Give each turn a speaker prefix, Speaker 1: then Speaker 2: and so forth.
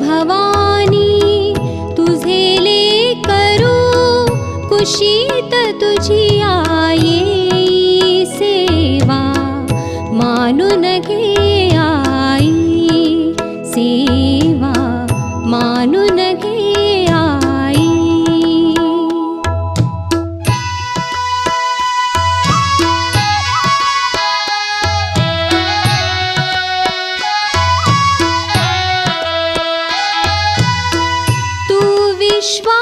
Speaker 1: भवानी तुझे लेकरू कुशीत तुझी आई सेवा मानून घे आई सेवा मानून घे आई। तू विश्वा